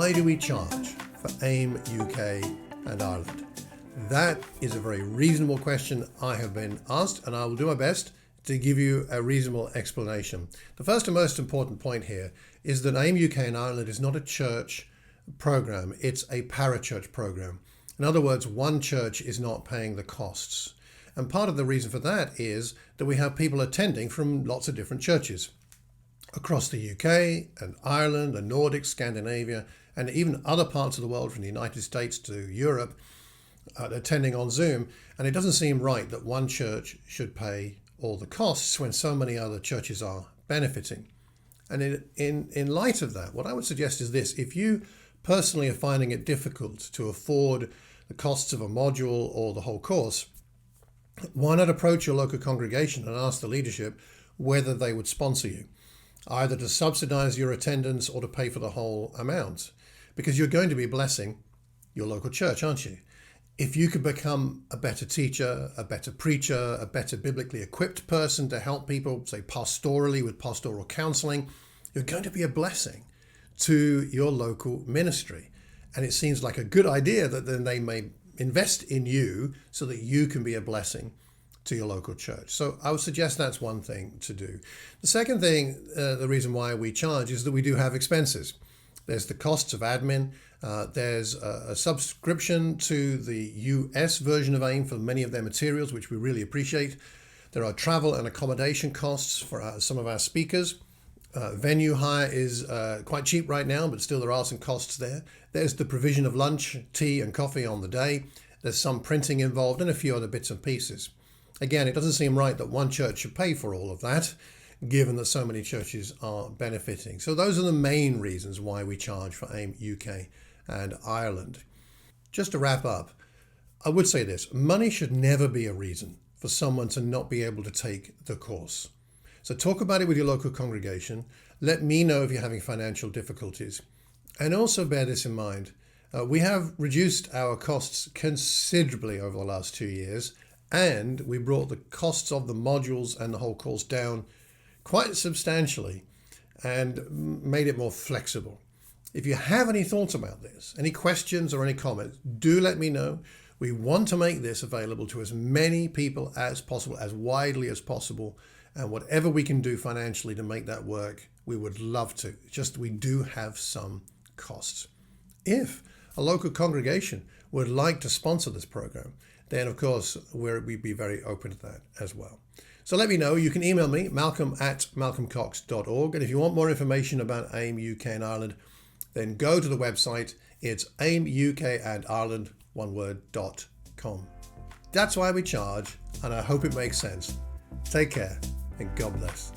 why do we charge for AIM UK and Ireland? That is a very reasonable question I have been asked, and I will do my best to give you a reasonable explanation. The first and most important point here is that AIM UK and Ireland is not a church program, it's a parachurch program. In other words, one church is not paying the costs. And part of the reason for that is that we have people attending from lots of different churches across the UK and Ireland, the Nordics, Scandinavia, and even other parts of the world from the United States to Europe attending on Zoom. And it doesn't seem right that one church should pay all the costs when so many other churches are benefiting. And in light of that, what I would suggest is this: if you personally are finding it difficult to afford the costs of a module or the whole course, why not approach your local congregation and ask the leadership whether they would sponsor you, either to subsidize your attendance or to pay for the whole amount, because you're going to be blessing your local church, aren't you? If you could become a better teacher, a better preacher, a better biblically equipped person to help people, say pastorally with pastoral counseling, you're going to be a blessing to your local ministry. And it seems like a good idea that then they may invest in you so that you can be a blessing to your local church. So I would suggest that's one thing to do. The second thing, the reason why we charge is that we do have expenses. There's the costs of admin. There's a subscription to the US version of AIM for many of their materials, which we really appreciate. There are travel and accommodation costs for some of our speakers. Venue hire is quite cheap right now, but still there are some costs there. There's the provision of lunch, tea and coffee on the day. There's some printing involved and a few other bits and pieces. Again, it doesn't seem right that one church should pay for all of that, given that so many churches are benefiting. So those are the main reasons why we charge for AIM UK and Ireland. Just to wrap up, I would say this: money should never be a reason for someone to not be able to take the course. So talk about it with your local congregation. Let me know if you're having financial difficulties. And also bear this in mind. We have reduced our costs considerably over the last 2 years, and we brought the costs of the modules and the whole course down quite substantially and made it more flexible. If you have any thoughts about this, any questions or any comments, do let me know. We want to make this available to as many people as possible, as widely as possible. And whatever we can do financially to make that work, we would love to. Just we do have some costs. If a local congregation would like to sponsor this program, then of course we'd be very open to that as well. So let me know. You can email me, malcolm@malcolmcox.org. And if you want more information about AIM UK and Ireland, then go to the website. It's aimUKandireland, .com. That's why we charge, and I hope it makes sense. Take care and God bless.